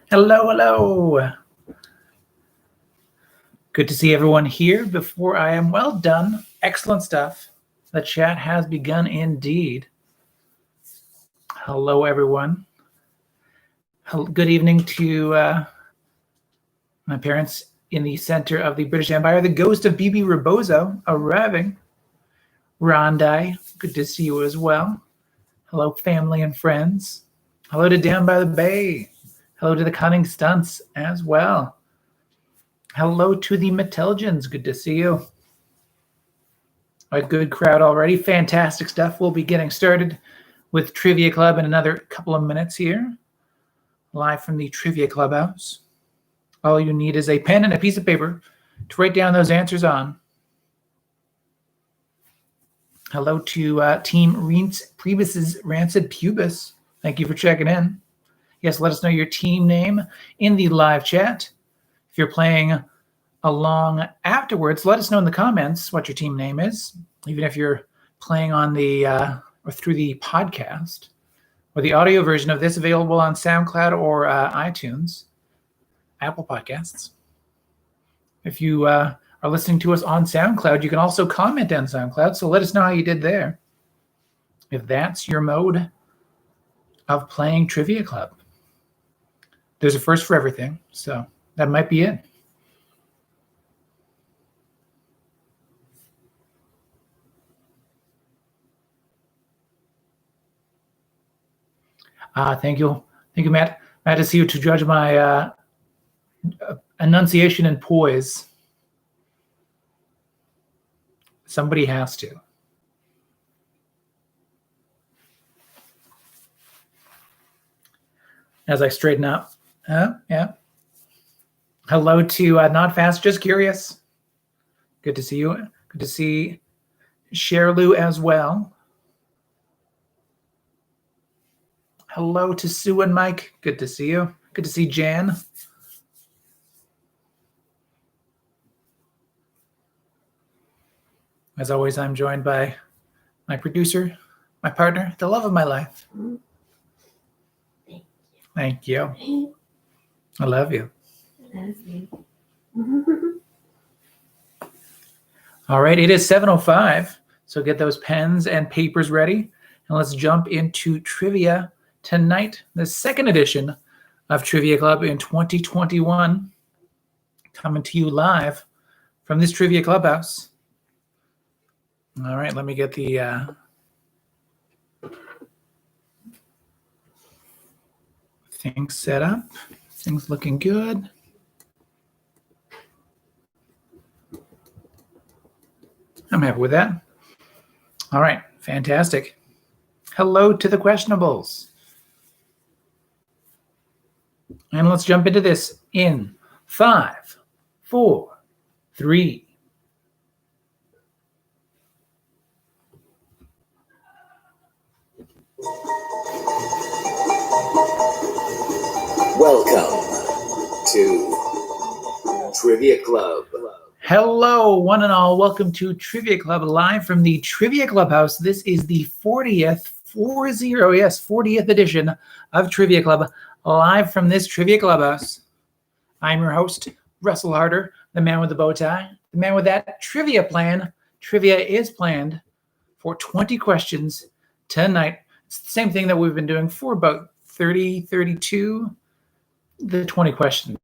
Hello, hello. Good to see everyone here. Before I am well done, excellent stuff. The chat has begun indeed. Hello, everyone. Good evening to my parents in the center of the British Empire. The ghost of Bibi Rebozo arriving. Rondai, good to see you as well. Hello, family and friends. Hello to Down by the Bay. Hello to the Cunning Stunts as well. Hello to the Metelgens. Good to see you. A good crowd already. Fantastic stuff. We'll be getting started with Trivia Club in another couple of minutes here. Live from the Trivia Clubhouse. All you need is a pen and a piece of paper to write down those answers on. Hello to Team Priebus's Rancid Pubis. Thank you for checking in. Yes, let us know your team name in the live chat. If you're playing along afterwards, let us know in the comments what your team name is, even if you're playing on the or through the podcast or the audio version of this available on SoundCloud or iTunes, Apple Podcasts. If you are listening to us on SoundCloud, you can also comment on SoundCloud, so let us know how you did there. If that's your mode of playing Trivia Club. There's a first for everything, so that might be it. Thank you, Matt. Matt is here to judge my enunciation and poise. Somebody has to. As I straighten up. Yeah. Hello to Not Fast, Just Curious. Good to see you. Good to see Sherlou as well. Hello to Sue and Mike. Good to see you. Good to see Jan. As always, I'm joined by my producer, my partner, the love of my life. Thank you. I love you. I love you. All right, it is 7:05, so get those pens and papers ready, and let's jump into trivia tonight, the second edition of Trivia Club in 2021, coming to you live from this Trivia Clubhouse. All right, let me get the things set up. Things looking good. I'm happy with that. All right, fantastic. Hello to the questionables. And let's jump into this in 5, 4, 3. Welcome to Trivia Club. Hello, one and all. Welcome to Trivia Club, live from the Trivia Clubhouse. This is the 40th edition of Trivia Club, live from this Trivia Clubhouse. I'm your host, Russel Harder, the man with the bow tie, the man with that trivia plan. Trivia is planned for 20 questions tonight. It's the same thing that we've been doing for about 32, the 20 question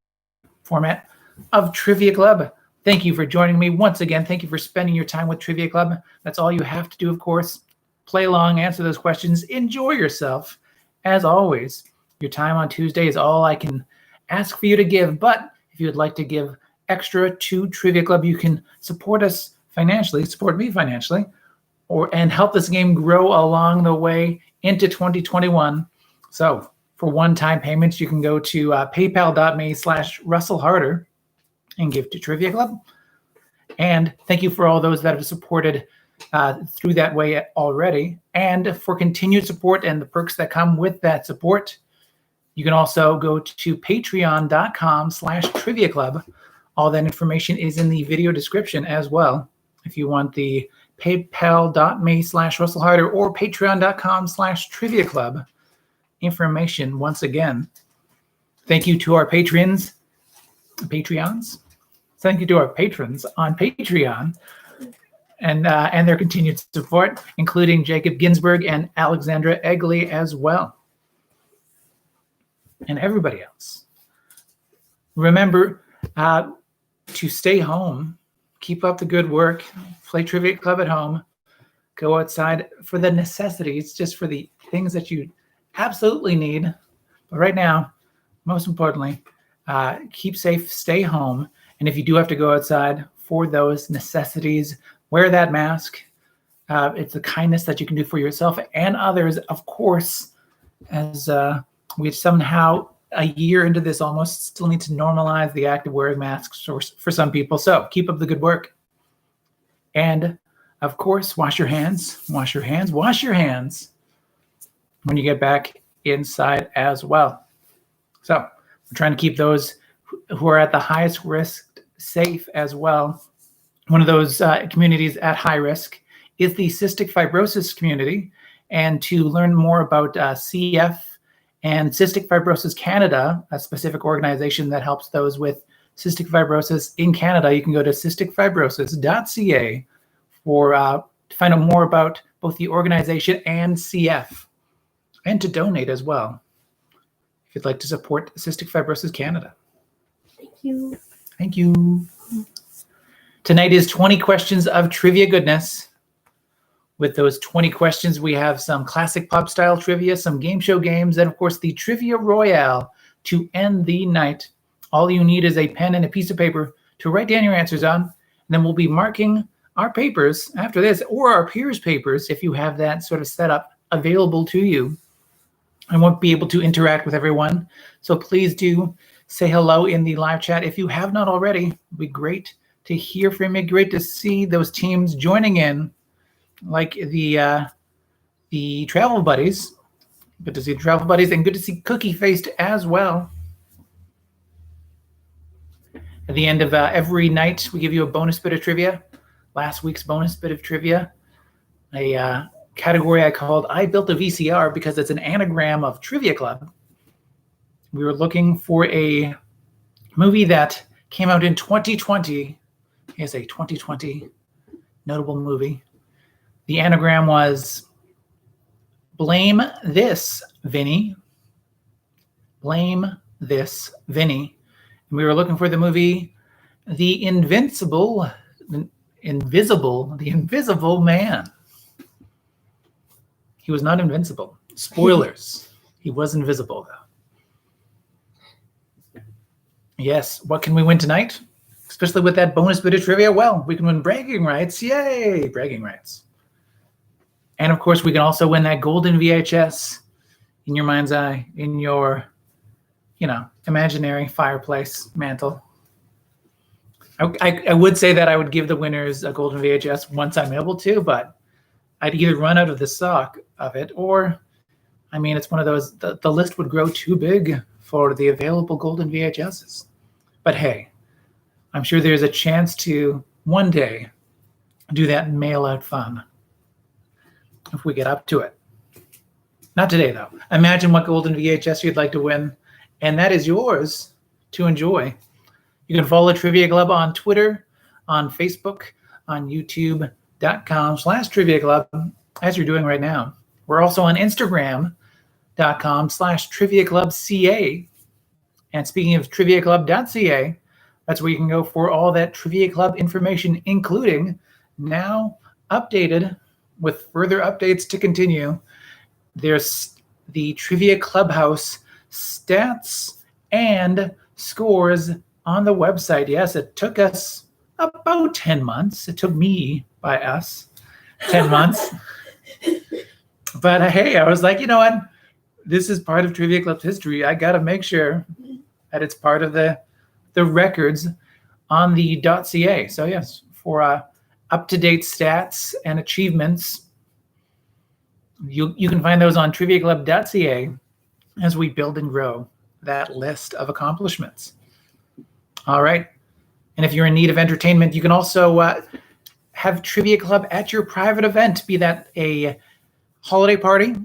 format of Trivia Club. Thank you for joining me once again. Thank you for spending your time with Trivia Club. That's all you have to do, of course. Play along, answer those questions, enjoy yourself. As always, your time on Tuesday is all I can ask for you to give. But if you would like to give extra to Trivia Club, you can support us financially, support me financially, and help this game grow along the way into 2021. So for one-time payments, you can go to paypal.me/RussellHarder and give to Trivia Club. And thank you for all those that have supported through that way already. And for continued support and the perks that come with that support, you can also go to patreon.com/Trivia Club. All that information is in the video description as well. If you want the paypal.me/RussellHarder or patreon.com/Trivia Club, information once again. Thank you to our Patreons. Thank you to our patrons on Patreon and their continued support, including Jacob Ginsburg and Alexandra Egley as well. And everybody else. Remember to stay home, keep up the good work, play Trivia Club at home, go outside for the necessities, just for the things that you absolutely need. But right now, most importantly, keep safe, stay home. And if you do have to go outside for those necessities, wear that mask. It's a kindness that you can do for yourself and others, of course, as we somehow, a year into this, almost still need to normalize the act of wearing masks for some people. So keep up the good work. And of course, wash your hands when you get back inside as well. So we're trying to keep those who are at the highest risk safe as well. One of those communities at high risk is the cystic fibrosis community. And to learn more about CF and Cystic Fibrosis Canada, a specific organization that helps those with cystic fibrosis in Canada, you can go to cysticfibrosis.ca to find out more about both the organization and CF, and to donate as well if you'd like to support Cystic Fibrosis Canada. Thank you. Tonight is 20 questions of trivia goodness. With those 20 questions, we have some classic pop style trivia, some game show games, and of course the Trivia Royale to end the night. All you need is a pen and a piece of paper to write down your answers on, and then we'll be marking our papers after this, or our peers' papers if you have that sort of setup available to you. I won't be able to interact with everyone, so please do say hello in the live chat if you have not already. It'd be great to hear from you, great to see those teams joining in, like the travel buddies. Good to see the travel buddies, and good to see Cookie Faced as well. At the end of every night, we give you a bonus bit of trivia. Last week's bonus bit of trivia, a category I called I Built a VCR because it's an anagram of Trivia Club. We were looking for a movie that came out in 2020. Here's a 2020 notable movie. The anagram was Blame This, Vinny. Blame This, Vinny. And we were looking for the movie The Invisible Man. He was not invincible. Spoilers. He was invisible, though. Yes, what can we win tonight? Especially with that bonus bit of trivia. Well, we can win bragging rights. Yay, bragging rights. And of course, we can also win that golden VHS in your mind's eye, in your, imaginary fireplace mantle. I would say that I would give the winners a golden VHS once I'm able to, but I'd either run out of the stock of it, or, it's one of those, the list would grow too big for the available golden VHSs. But hey, I'm sure there's a chance to one day do that mail-out fun if we get up to it. Not today, though. Imagine what golden VHS you'd like to win, and that is yours to enjoy. You can follow Trivia Club on Twitter, on Facebook, on YouTube.com/Trivia Club, as you're doing right now. We're also on Instagram.com/Trivia Club CA. And speaking of TriviaClub.ca, that's where you can go for all that Trivia Club information, including now updated with further updates to continue. There's the Trivia Clubhouse stats and scores on the website. Yes, it took us about 10 months. It took me, by us, 10 months. But hey, I was like, you know what? This is part of Trivia Club's history. I got to make sure that it's part of the records on the .ca. So yes, for up-to-date stats and achievements, you can find those on TriviaClub.ca as we build and grow that list of accomplishments. All right. And if you're in need of entertainment, you can also have Trivia Club at your private event, be that a holiday party,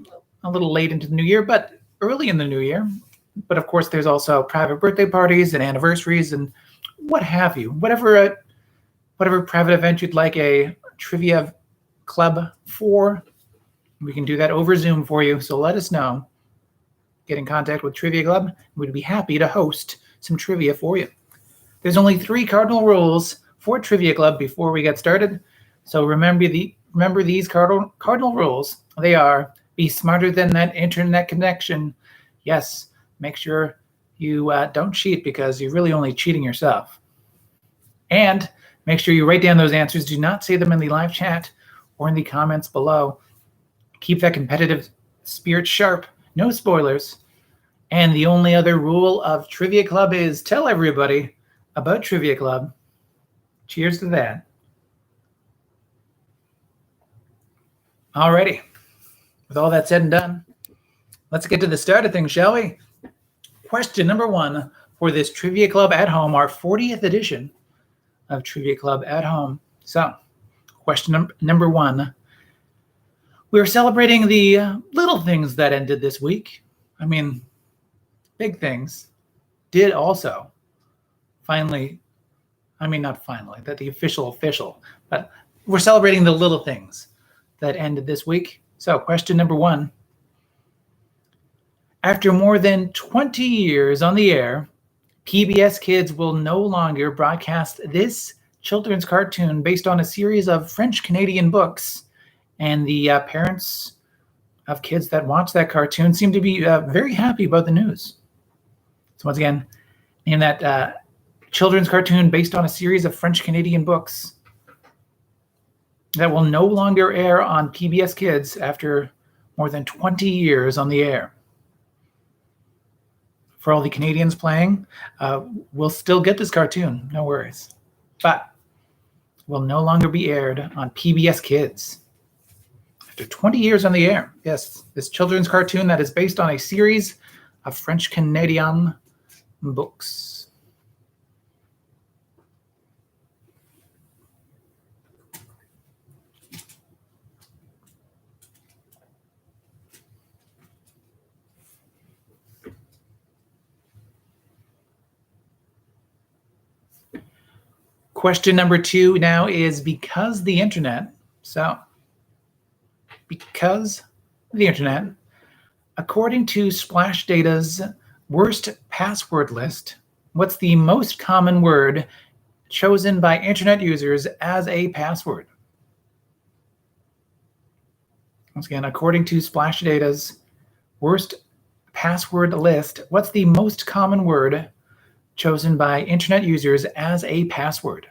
a little late into the new year, but early in the new year. But of course, there's also private birthday parties and anniversaries and what have you. Whatever private event you'd like a trivia club for, we can do that over Zoom for you. So let us know. Get in contact with Trivia Club. We'd be happy to host some trivia for you. There's only 3 cardinal rules for Trivia Club before we get started. So remember these cardinal rules. They are: be smarter than that internet connection. Yes, make sure you don't cheat because you're really only cheating yourself. And make sure you write down those answers. Do not say them in the live chat or in the comments below. Keep that competitive spirit sharp. No spoilers. And the only other rule of Trivia Club is tell everybody about Trivia Club. Cheers to that. Alrighty. With all that said and done, let's get to the start of things, shall we? Question number 1 for this Trivia Club at Home, our 40th edition of Trivia Club at Home. So, question number 1. We're celebrating the little things that ended this week. I mean, big things did also finally, not finally, that the official, but we're celebrating the little things that ended this week. So, question number 1. After more than 20 years on the air, PBS Kids will no longer broadcast this children's cartoon based on a series of French-Canadian books. And the parents of kids that watch that cartoon seem to be very happy about the news. So once again, in that children's cartoon based on a series of French-Canadian books that will no longer air on PBS Kids after more than 20 years on the air. For all the Canadians playing, we'll still get this cartoon, no worries. But will no longer be aired on PBS Kids. After 20 years on the air, yes, this children's cartoon that is based on a series of French-Canadian books. Question number 2 now is because the internet. So, because the internet, according to Splash Data's worst password list, what's the most common word chosen by internet users as a password? Once again, according to Splash Data's worst password list, what's the most common word chosen by internet users as a password?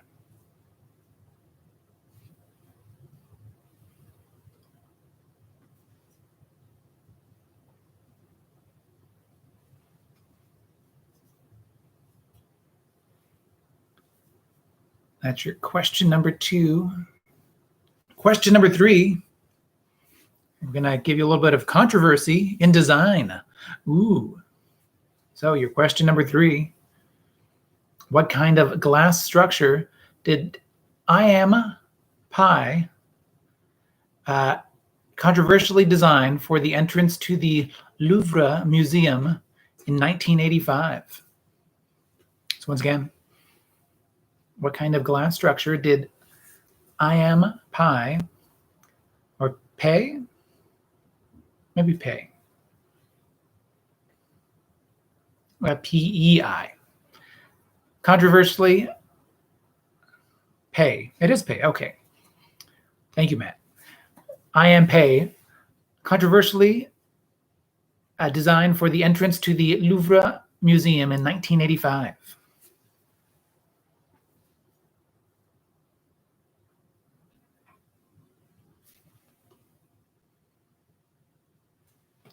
That's your question number 2. Question number 3. I'm going to give you a little bit of controversy in design. Ooh. So your question number 3. What kind of glass structure did I Am Pie controversially design for the entrance to the Louvre Museum in 1985? So once again, what kind of glass structure did I Am Pie, or Pay? Maybe Pay. PEI. Controversially, Pay. It is Pay. Okay. Thank you, Matt. I Am Pay, controversially designed for the entrance to the Louvre Museum in 1985.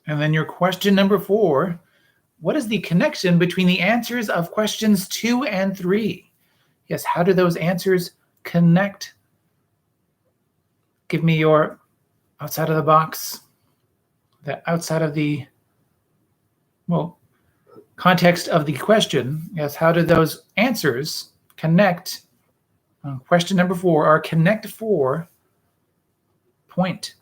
And then your question number 4, what is the connection between the answers of questions 2 and 3? Yes, how do those answers connect? Give me your outside of the box, the outside of the, context of the question. Yes, how do those answers connect? Question number 4, our connect 4 point.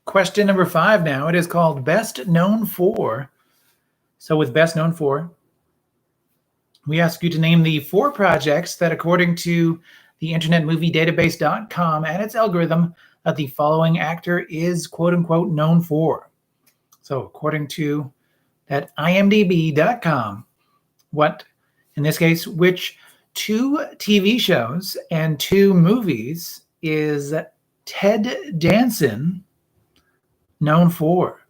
Question number 5 now. It is called Best Known For. So with Best Known For, we ask you to name the 4 projects that, according to the Internet Movie Database.com and its algorithm, that the following actor is quote-unquote known for. So according to that IMDb.com, what, in this case, which 2 TV shows and 2 movies is Ted Danson known for?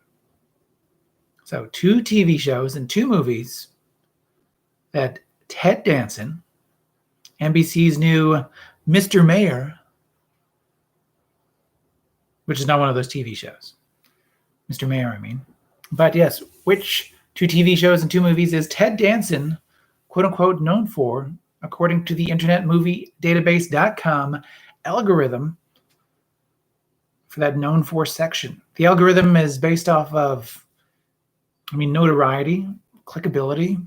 So 2 TV shows and 2 movies that Ted Danson, NBC's new Mr. Mayor, which is not one of those TV shows. Mr. Mayor, I mean. But yes, which 2 TV shows and 2 movies is Ted Danson, quote-unquote, known for, according to the Internet Movie Database.com algorithm for that known for section? The algorithm is based off of, notoriety, clickability,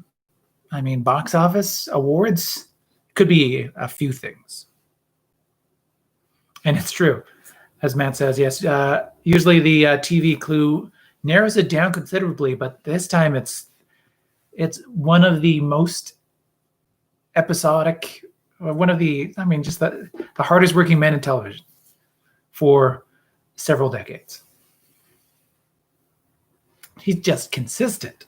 box office, awards. Could be a few things. And it's true. As Matt says, yes, usually the TV clue narrows it down considerably, but this time it's one of the most episodic, or one of the, just the hardest working men in television for several decades. He's just consistent.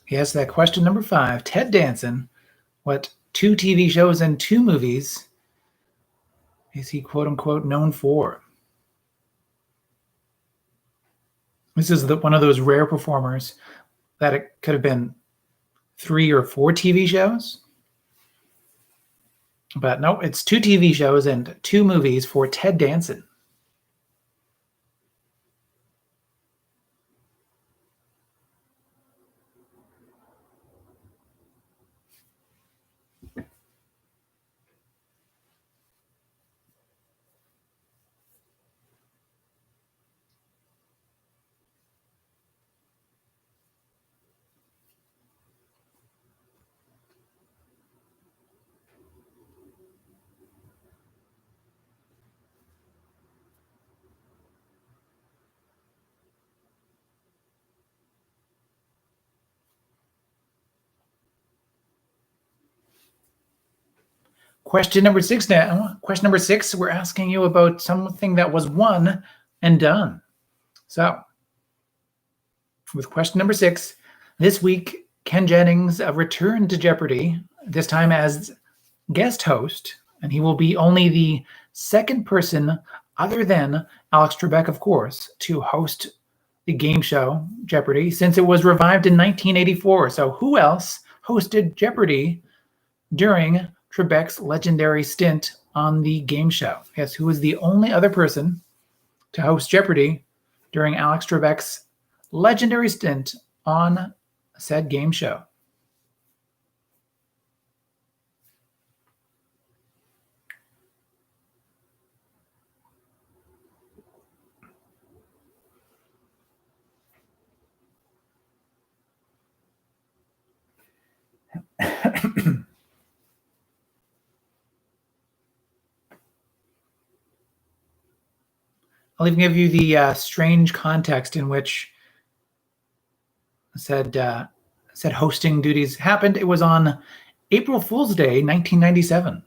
Yes, that question number 5. Ted Danson, what 2 TV shows and 2 movies is he quote-unquote known for? This is one of those rare performers that it could have been 3 or 4 TV shows. But no, it's 2 TV shows and 2 movies for Ted Danson. Question number 6 now. Question number 6, we're asking you about something that was won and done. So, with question number 6, this week, Ken Jennings returned to Jeopardy, this time as guest host, and he will be only the second person, other than Alex Trebek, of course, to host the game show Jeopardy, since it was revived in 1984. So who else hosted Jeopardy during Trebek's legendary stint on the game show? Yes, who was the only other person to host Jeopardy during Alex Trebek's legendary stint on said game show? I'll even give you the strange context in which said hosting duties happened. It was on April Fool's Day, 1997.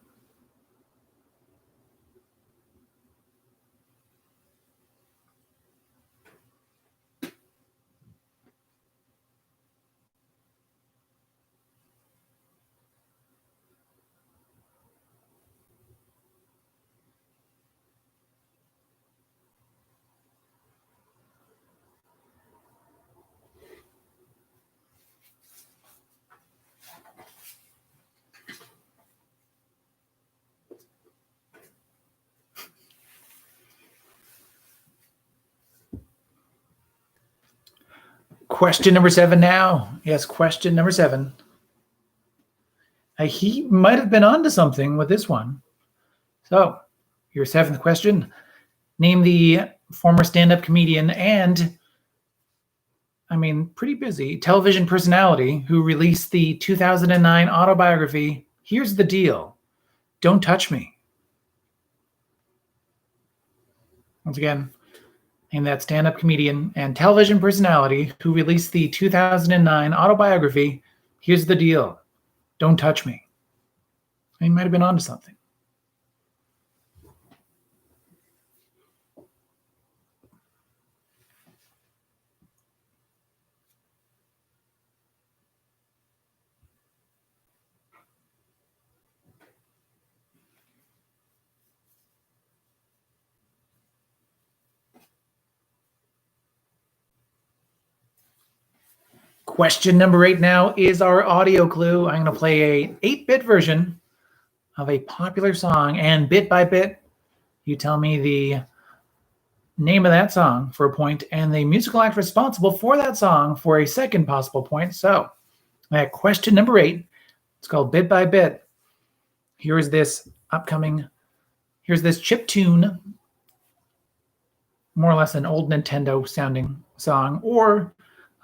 Question number 7 now. Yes, question number 7. He might have been onto something with this one. So, your 7th question. Name the former stand-up comedian and, pretty busy, television personality who released the 2009 autobiography, Here's the Deal, Don't Touch Me. Once again, name that stand-up comedian and television personality who released the 2009 autobiography, Here's the Deal, Don't Touch Me. He might have been onto something. Question number 8 now is our audio clue. I'm going to play a 8-bit version of a popular song, and bit by bit, you tell me the name of that song for a point and the musical act responsible for that song for a second possible point. So, at question number 8, it's called Bit by Bit. Here's this chip tune, more or less an old Nintendo sounding song, or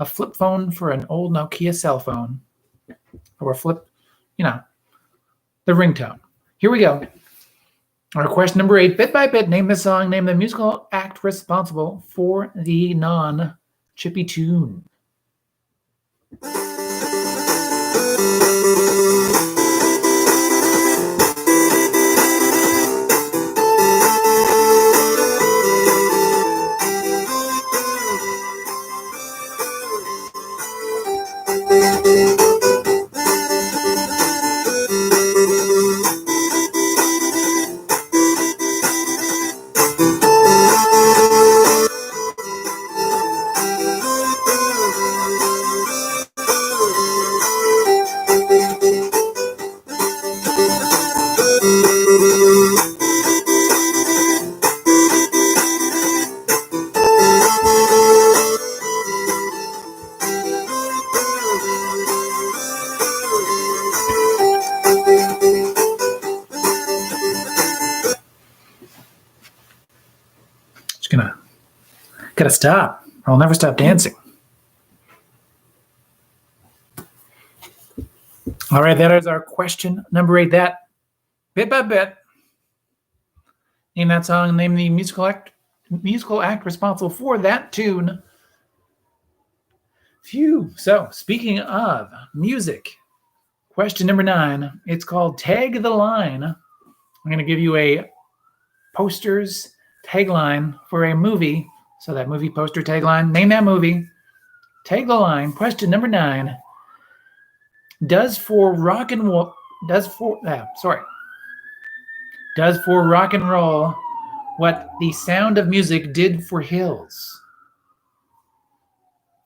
a flip phone for an old Nokia cell phone, or the ringtone. Here we go. Our question number 8, bit by bit, name the song, name the musical act responsible for the non-chippy tune. Gotta stop, or I'll never stop dancing. All right, that is our question number 8. That, bit by bit, name that song, name the musical act responsible for that tune. Phew. So, speaking of music, question number 9, it's called Tag the Line. I'm going to give you a poster's tagline for a movie. So that movie poster tagline, name that movie, tag the line. Question number 9, does for rock and roll what the Sound of Music did for Hills?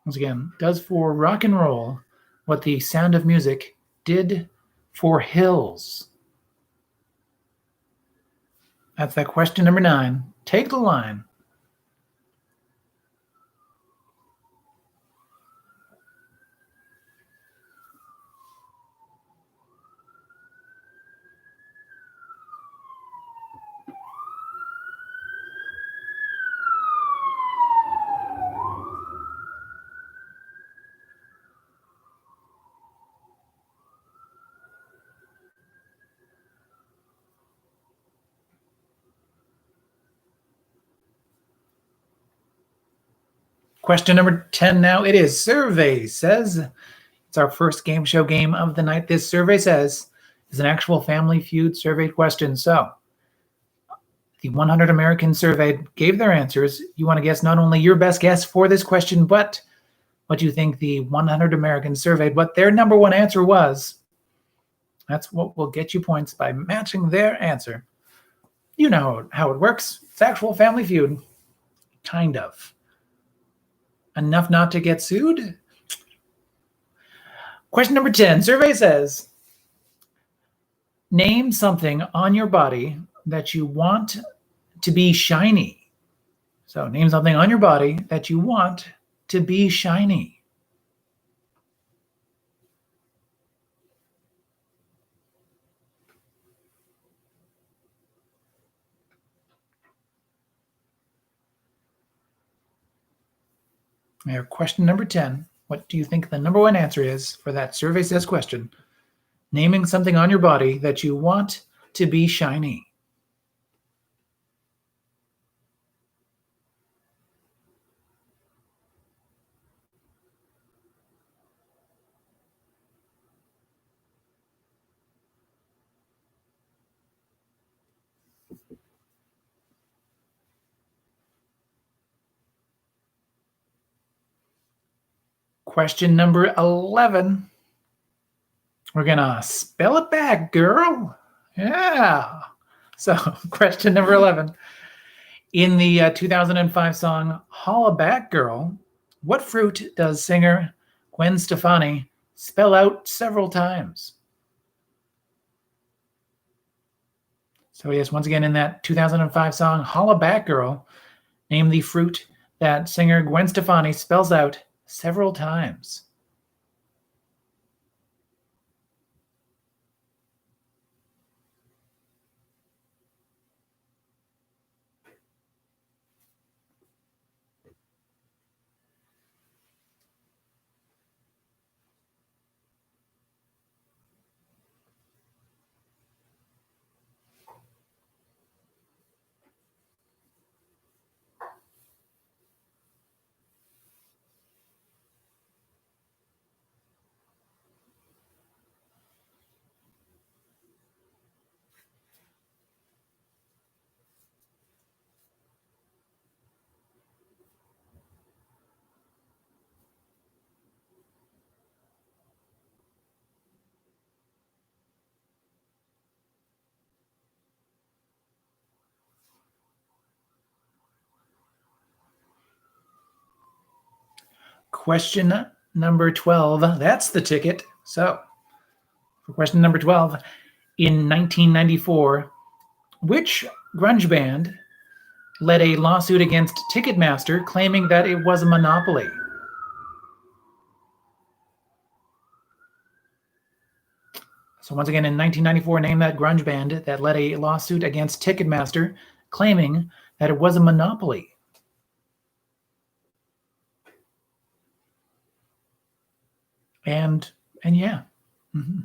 Once again, does for rock and roll what the Sound of Music did for Hills? That's that question number 9. Take the line. Question number 10 now. It is survey says. It's our first game show game of the night. This survey says is an actual Family Feud survey question. So the 100 Americans surveyed gave their answers. You want to guess not only your best guess for this question, but what you think the 100 Americans surveyed, what their number one answer was. That's what will get you points by matching their answer. You know how it works. It's actual Family Feud. Kind of. Enough not to get sued? Question number 10. Survey says, name something on your body that you want to be shiny. So name something on your body that you want to be shiny. Now, question number 10. What do you think the number one answer is for that survey says question? Naming something on your body that you want to be shiny. Question number 11. We're going to spell it back, girl. Yeah. So, question number 11. In the 2005 song Holla Back Girl, what fruit does singer Gwen Stefani spell out several times? So, yes, once again, in that 2005 song Holla Back Girl, name the fruit that singer Gwen Stefani spells out several times. Question number 12. That's the ticket. So, for question number 12, in 1994, which grunge band led a lawsuit against Ticketmaster claiming that it was a monopoly? So once again, in 1994, name that grunge band that led a lawsuit against Ticketmaster claiming that it was a monopoly. And yeah. Mm-hmm.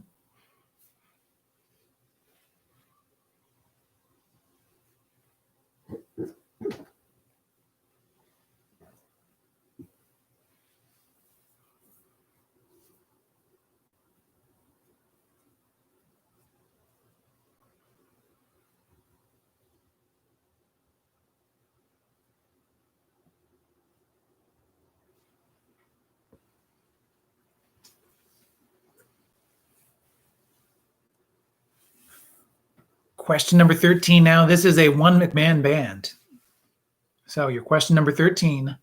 Question number 13 now. This is a one-McMahon band. So your question number 13.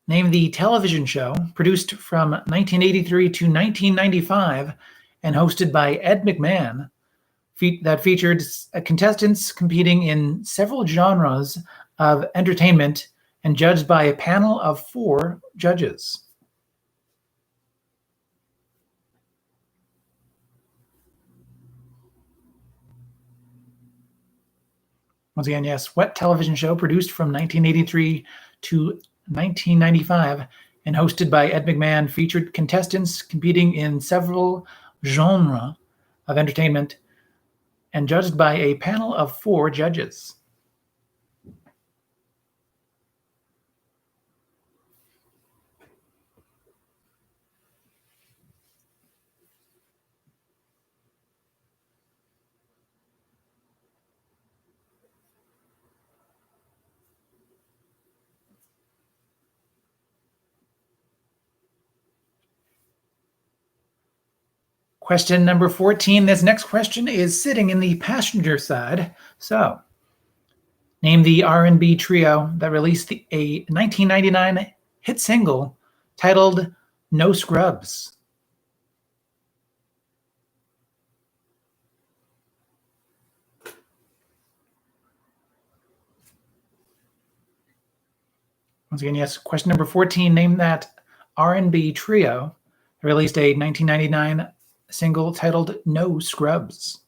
Name the television show produced from 1983 to 1995 and hosted by Ed McMahon that featured contestants competing in several genres of entertainment and judged by a panel of 4 judges. Once again, yes, what television show produced from 1983 to 1995 and hosted by Ed McMahon featured contestants competing in several genres of entertainment and judged by a panel of 4 judges? Question number 14. This next question is sitting in the passenger side. So, name the R&B trio that released a 1999 hit single titled No Scrubs. Once again, yes, question number 14. Name that R&B trio that released a 1999 single titled No Scrubs.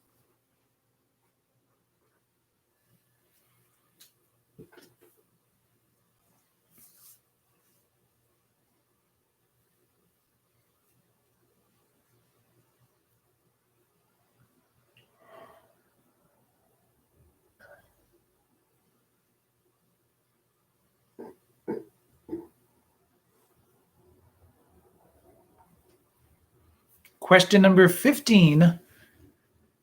Question number 15.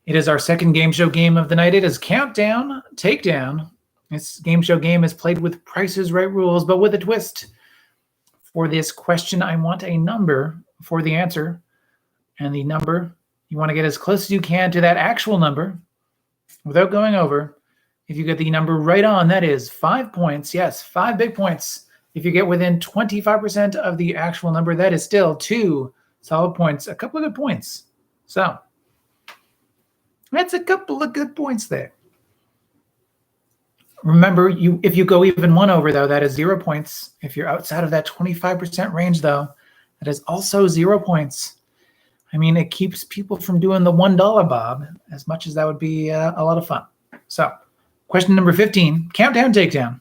It is our second game show game of the night. It is Countdown Takedown. This game show game is played with Price is Right rules, but with a twist. For this question, I want a number for the answer. And the number, you want to get as close as you can to that actual number without going over. If you get the number right on, that is 5 points. Yes, 5 big points. If you get within 25% of the actual number, that is still 2 solid points. A couple of good points. So that's a couple of good points there. Remember, if you go even 1 over, though, that is 0 points. If you're outside of that 25% range, though, that is also 0 points. I mean, it keeps people from doing the $1 bob, as much as that would be a lot of fun. So, question number 15, Countdown Takedown.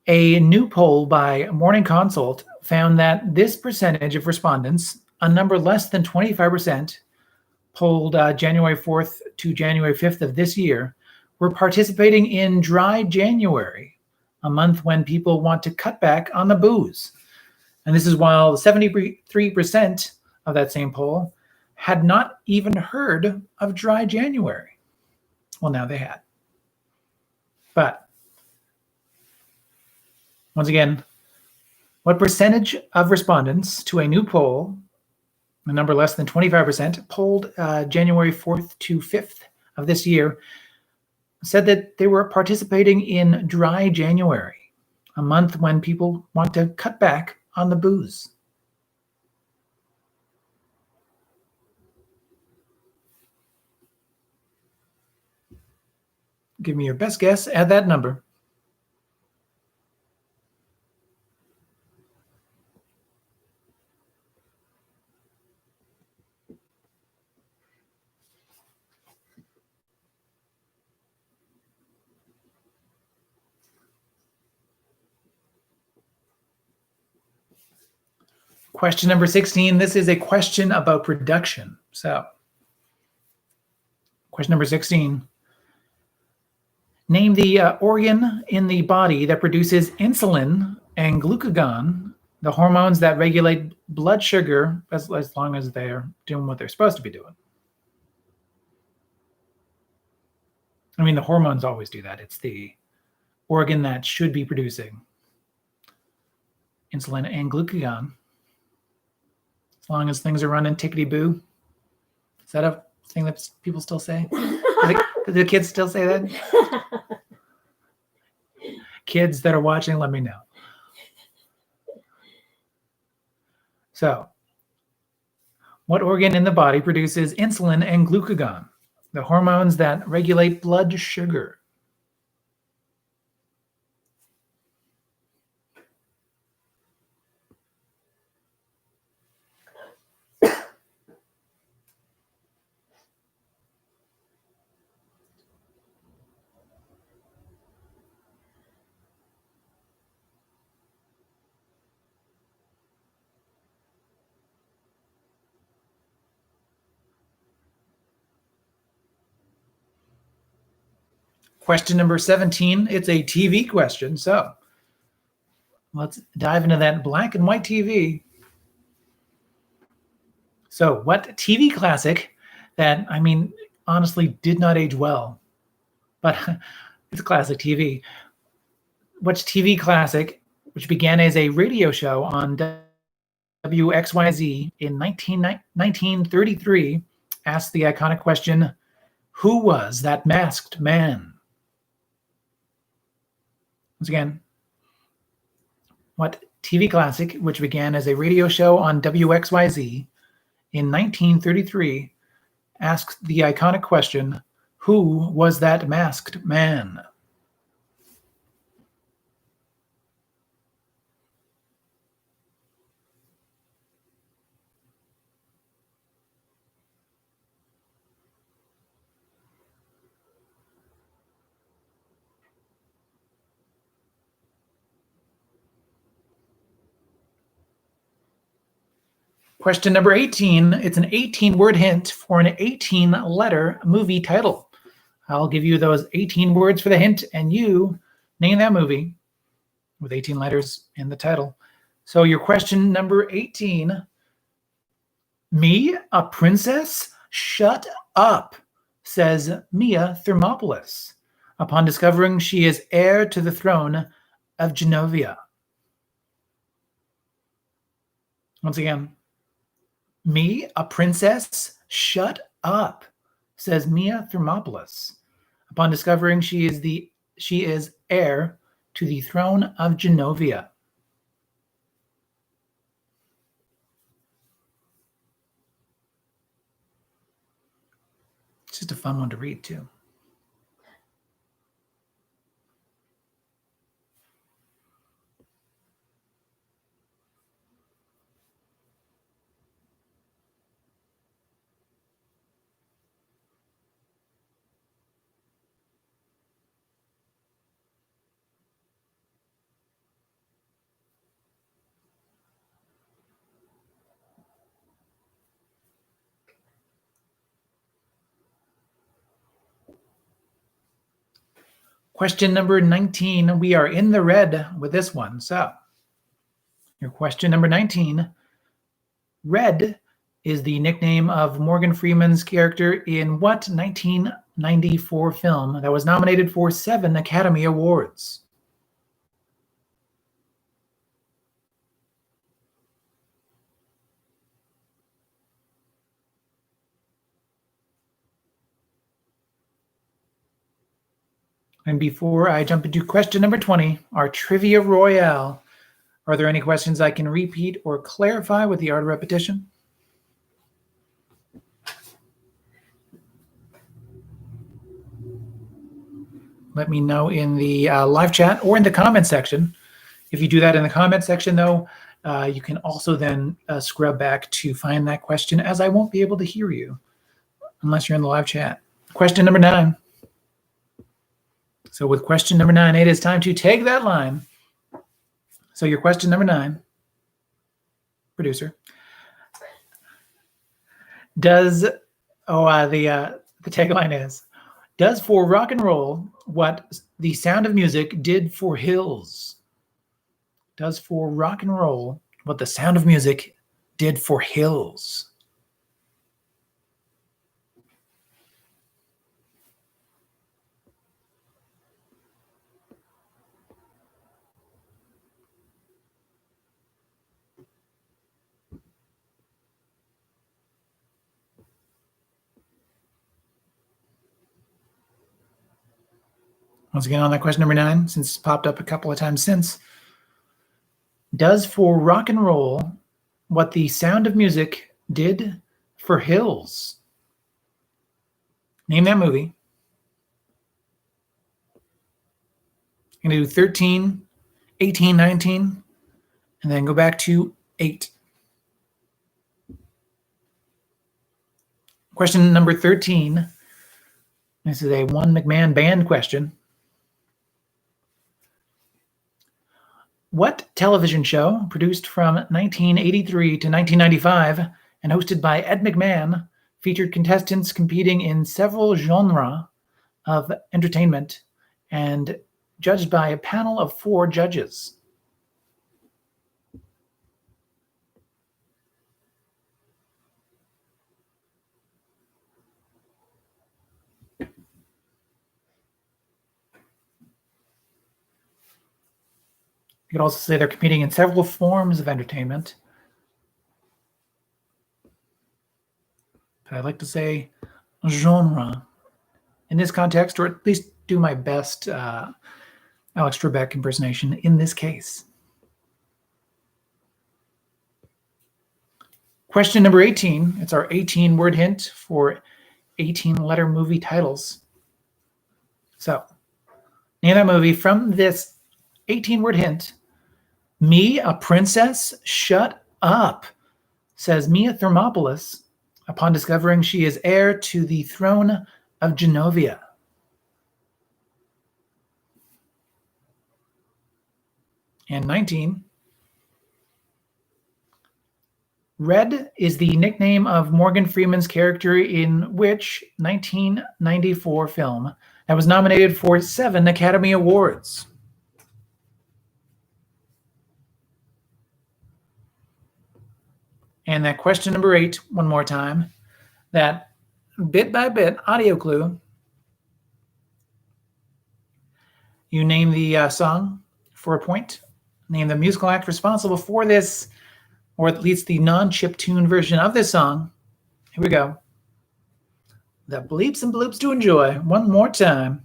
A new poll by Morning Consult found that this percentage of respondents, a number less than 25%, polled January 4th to January 5th of this year, were participating in Dry January, a month when people want to cut back on the booze. And this is while 73% of that same poll had not even heard of Dry January. Well, now they had. But once again, what percentage of respondents to a new poll, a number less than 25%, polled January 4th to 5th of this year, said that they were participating in Dry January, a month when people want to cut back on the booze? Give me your best guess at that number. Question number 16. This is a question about production. So, question number 16. Name the organ in the body that produces insulin and glucagon, the hormones that regulate blood sugar, as long as they're doing what they're supposed to be doing. I mean, the hormones always do that. It's the organ that should be producing insulin and glucagon. As long as things are running tickety-boo. Is that a thing that people still say? Do the kids still say that? Kids that are watching, let me know. So, what organ in the body produces insulin and glucagon, the hormones that regulate blood sugar? Question number 17, it's a TV question. So let's dive into that black and white TV. So what TV classic that, I mean, honestly did not age well, but it's classic TV. Which TV classic, which began as a radio show on WXYZ in 1933, asked the iconic question, who was that masked man? Once again, what TV classic, which began as a radio show on WXYZ in 1933, asked the iconic question, who was that masked man? Question number 18. It's an 18-word hint for an 18-letter movie title. I'll give you those 18 words for the hint, and you name that movie with 18 letters in the title. So your question number 18 Me, a princess? Shut up, says Mia Thermopolis, upon discovering she is heir to the throne of Genovia. Once again, me, a princess? Shut up, says Mia Thermopolis, upon discovering she is heir to the throne of Genovia. It's just a fun one to read, too. Question number 19. We are in the red with this one. So, your question number 19. Red is the nickname of Morgan Freeman's character in what 1994 film that was nominated for 7 Academy Awards? And before I jump into question number 20, our Trivia Royale, are there any questions I can repeat or clarify with the art of repetition? Let me know in the live chat or in the comment section. If you do that in the comment section, though, you can also then scrub back to find that question, as I won't be able to hear you unless you're in the live chat. Question number 9. So with question number 9, it is time to take that line. So your question number 9, producer, the tagline is, does for rock and roll what the Sound of Music did for Hills? Does for rock and roll what the Sound of Music did for Hills? Once again, on that question number 9, since it's popped up a couple of times since, does for rock and roll what the Sound of Music did for Hills? Name that movie. I'm going to do 13, 18, 19, and then go back to 8. Question number 13. This is a One McMahon Band question. What television show, produced from 1983 to 1995 and hosted by Ed McMahon, featured contestants competing in several genres of entertainment and judged by a panel of 4 judges? You could also say they're competing in several forms of entertainment. But I like to say genre in this context, or at least do my best Alex Trebek impersonation in this case. Question number 18. It's our 18-word hint for 18-letter movie titles. So, name that movie from this 18-word hint. Me, a princess? Shut up, says Mia Thermopolis, upon discovering she is heir to the throne of Genovia. And 19. Red is the nickname of Morgan Freeman's character in which 1994 film that was nominated for 7 Academy Awards? And that question number 8, one more time, that bit by bit audio clue. You name the song for a point. Name the musical act responsible for this, or at least the non-chiptune version of this song. Here we go. The bleeps and bloops to enjoy one more time.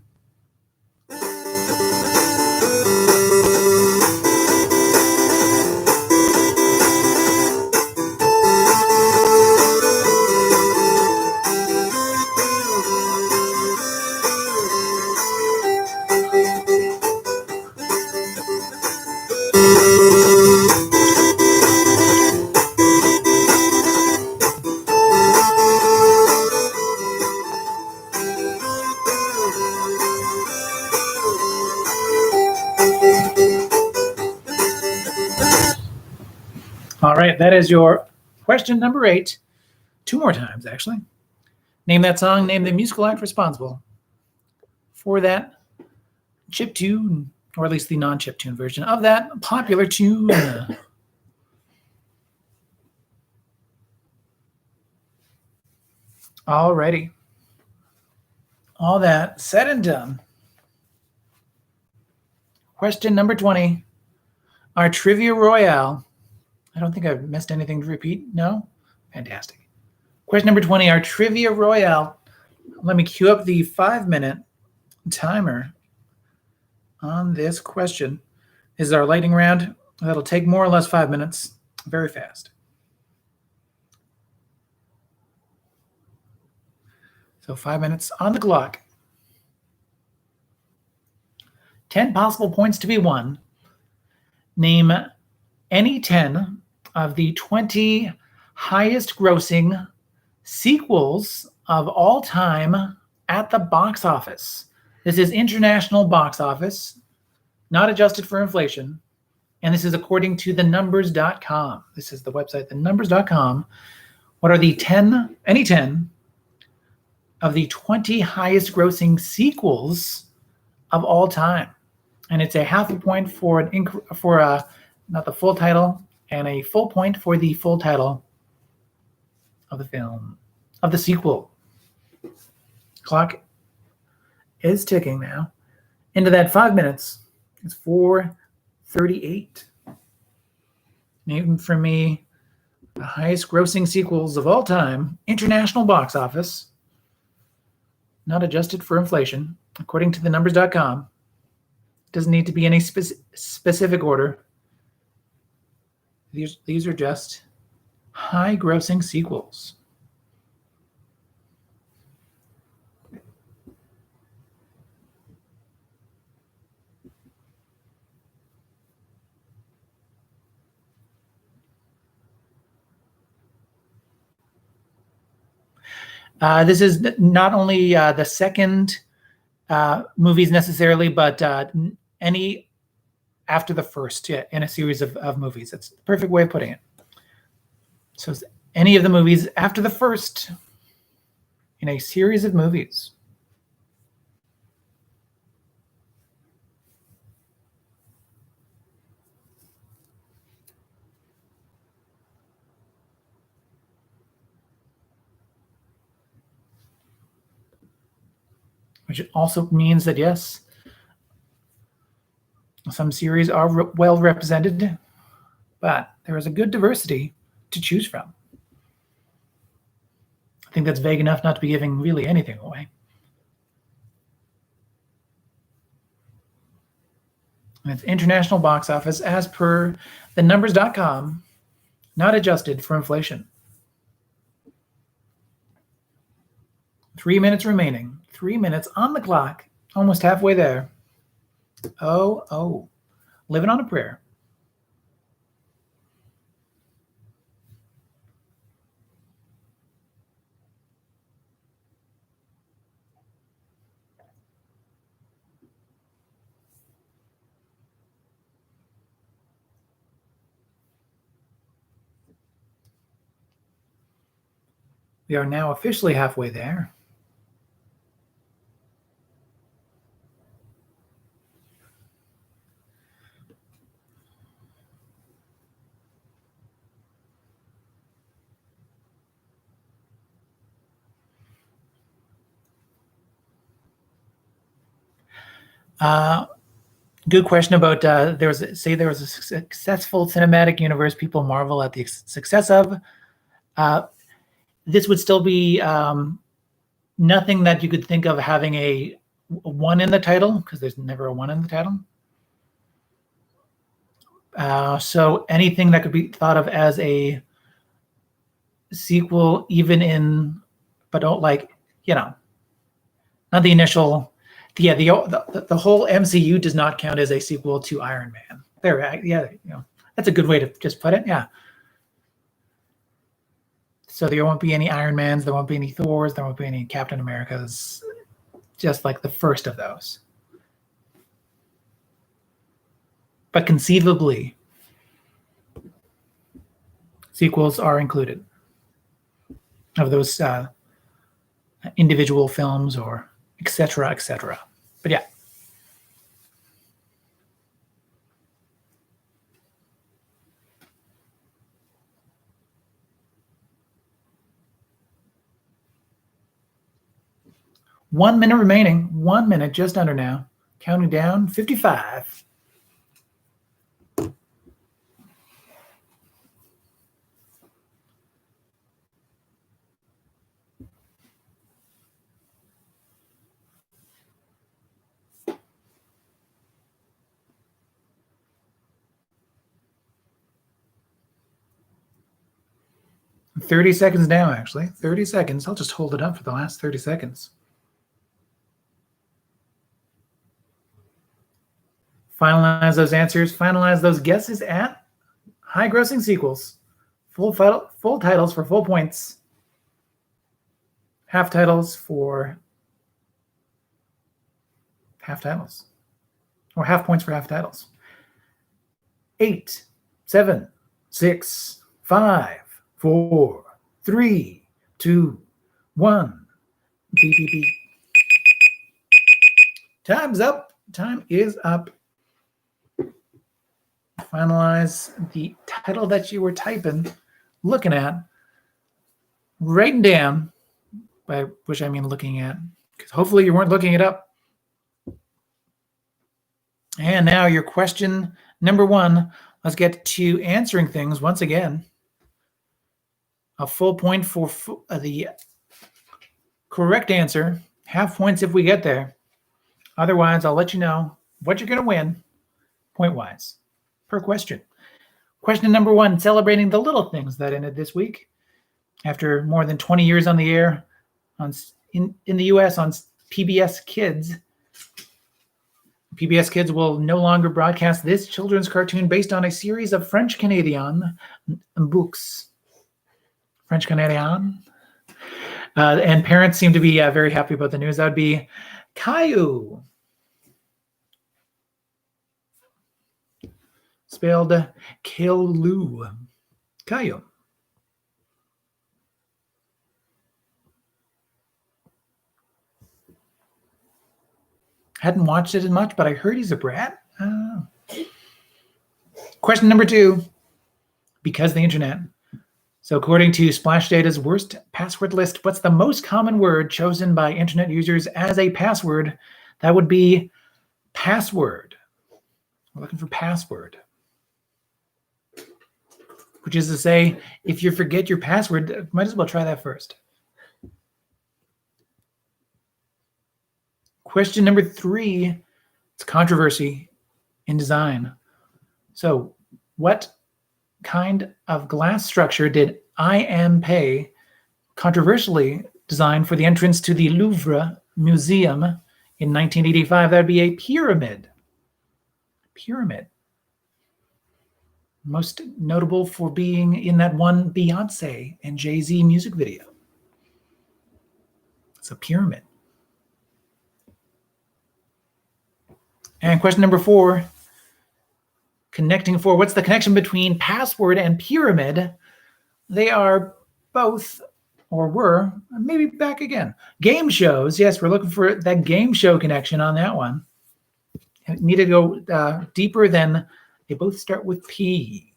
All right, that is your question number 8. 2 more times, actually. Name that song, name the musical act responsible for that chiptune, or at least the non-chiptune version of that popular tune. Alrighty. All that said and done. Question number 20. Our Trivia Royale. I don't think I've missed anything to repeat. No? Fantastic. Question number 20. Our Trivia Royale. Let me cue up the 5-minute timer on this question. This is our lightning round. That'll take more or less 5 minutes. Very fast. So 5 minutes on the clock. 10 possible points to be won. Name any 10 of the 20 highest grossing sequels of all time at the box office. This is international box office, not adjusted for inflation. And this is according to thenumbers.com. This is the website, thenumbers.com. What are the any 10 of the 20 highest grossing sequels of all time? And it's a half a point for not the full title, and a full point for the full title of the film, of the sequel. Clock is ticking now. Into that 5 minutes. It's 4:38. Name for me the highest grossing sequels of all time, international box office, not adjusted for inflation, according to thenumbers.com. Doesn't need to be any specific order. These are just high grossing sequels. This is not only the second movies necessarily, but any after the first in a series of movies. That's the perfect way of putting it. So it's any of the movies after the first in a series of movies. Which also means that, yes, some series are well represented, but there is a good diversity to choose from. I think that's vague enough not to be giving really anything away. And it's international box office as per thenumbers.com, not adjusted for inflation. 3 minutes remaining. 3 minutes on the clock. Almost halfway there. Oh. Living on a prayer. We are now officially halfway there. Good question about there was a successful cinematic universe people marvel at the success of. This would still be nothing that you could think of having a 1 in the title, because there's never a 1 in the title. So anything that could be thought of as a sequel, even in, but don't like, not the initial. Yeah, the whole MCU does not count as a sequel to Iron Man. That's a good way to just put it. Yeah. So there won't be any Iron Mans, there won't be any Thors, there won't be any Captain Americas. Just like the first of those. But conceivably, sequels are included of those individual films or etc. etc. But yeah. One minute remaining. 1 minute, just under now. Counting down, 55. $30 seconds now, actually. 30 seconds. I'll just hold it up for the last 30 seconds. Finalize those answers. Finalize those guesses at high-grossing sequels. Full titles for full points. Half titles for half titles. Or half points for half titles. 8, 7, 6, 5, 4, 3, 2, 1. Beep, beep, beep. Time's up. Time is up. Finalize the title that you were typing, looking at, writing down, by which I mean looking at, because hopefully you weren't looking it up. And now your question number 1. Let's get to answering things once again. A full point for the correct answer. Half points if we get there. Otherwise, I'll let you know what you're going to win, point-wise, per question. Question number 1, celebrating the little things that ended this week. After more than 20 years on the air in the U.S. on PBS Kids, PBS Kids will no longer broadcast this children's cartoon based on a series of French-Canadian books. French-Canadian. And parents seem to be very happy about the news. That would be Caillou. Spelled Caillou. Caillou. Hadn't watched it as much, but I heard he's a brat. Question number 2. Because the internet. So according to Splash Data's worst password list, what's the most common word chosen by internet users as a password? That would be password. We're looking for password. Which is to say, if you forget your password, might as well try that first. Question number 3, it's controversy in design. So what kind of glass structure did I.M. Pei controversially design for the entrance to the Louvre Museum in 1985? That would be a pyramid. Pyramid. Most notable for being in that one Beyonce and Jay-Z music video. It's a pyramid. And question number 4, connecting 4. What's the connection between password and pyramid? They are both, or were, maybe back again. Game shows. Yes, we're looking for that game show connection on that one. It needed to go deeper than they both start with P.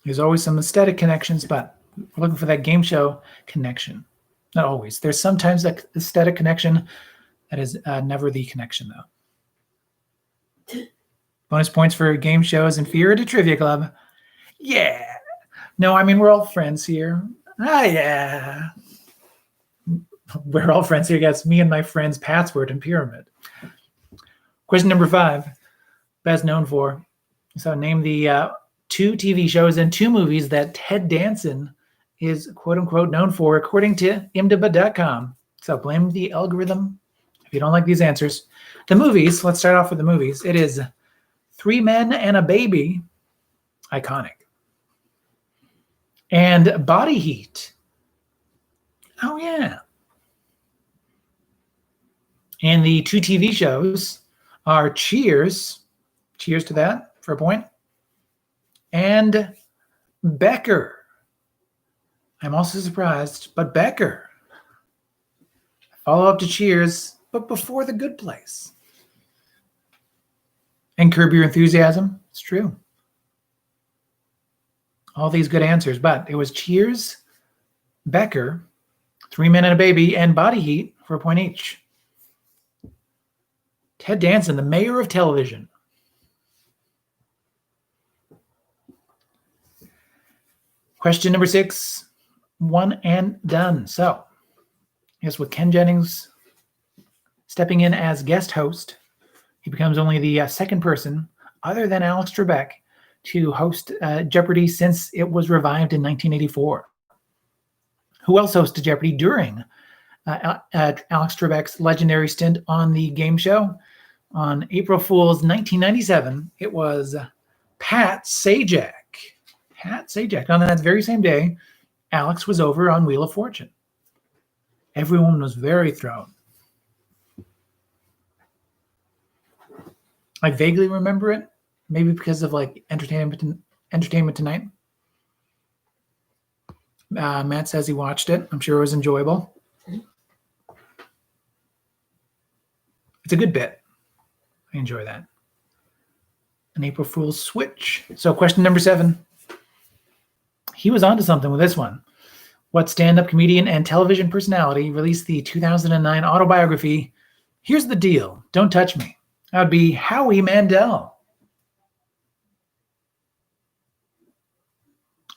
There's always some aesthetic connections, but we're looking for that game show connection. Not always. There's sometimes that aesthetic connection that is never the connection, though. Bonus points for game shows inferior to Trivia Club. Yeah. No, I mean, we're all friends here. Ah, yeah. We're all friends here. That's me and my friends Password and Pyramid. Question number 5. Best known for. So name the 2 TV shows and 2 movies that Ted Danson is quote-unquote known for, according to imdb.com. So blame the algorithm if you don't like these answers. The movies, let's start off with the movies. It is 3 Men and a Baby, iconic. And Body Heat. Oh, yeah. And the 2 TV shows are Cheers. Cheers to that for a point. And Becker. I'm also surprised, but Becker. Follow up to Cheers, but before The Good Place. And Curb Your Enthusiasm. It's true. All these good answers, but it was Cheers, Becker, 3 Men and a Baby, and Body Heat for a point each. Ted Danson, the mayor of television. Question number 6, 1 and done. So, yes, with Ken Jennings stepping in as guest host, he becomes only the second person, other than Alex Trebek, to host Jeopardy since it was revived in 1984. Who else hosted Jeopardy during Alex Trebek's legendary stint on the game show? On April Fool's 1997, it was Pat Sajak. Pat Sajak. On that very same day, Alex was over on Wheel of Fortune. Everyone was very thrown. I vaguely remember it, maybe because of like Entertainment Tonight. Matt says he watched it. I'm sure it was enjoyable. It's a good bit. I enjoy that. An April Fool's switch. So question number 7. He was onto something with this one. What stand-up comedian and television personality released the 2009 autobiography, Here's the Deal, Don't Touch Me? That would be Howie Mandel.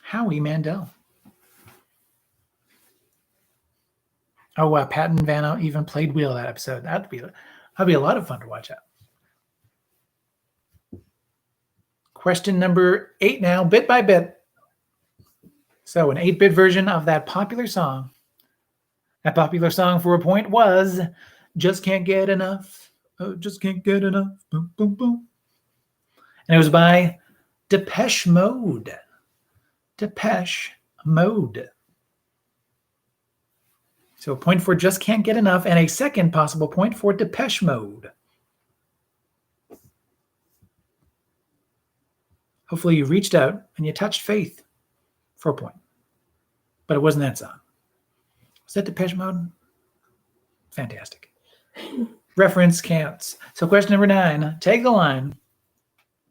Howie Mandel. Oh, Patton Vanna even played Wheel that episode. That'd be a lot of fun to watch that. Question number 8 now, bit by bit. So an 8-bit version of that popular song. That popular song for a point was Just Can't Get Enough. Oh, just can't get enough. Boom, boom, boom. And it was by Depeche Mode. Depeche Mode. So a point for Just Can't Get Enough and a second possible point for Depeche Mode. Hopefully you reached out and you touched faith for a point. But it wasn't that song. Was that Depeche Mode? Fantastic. Reference counts. So question number 9. Take the line.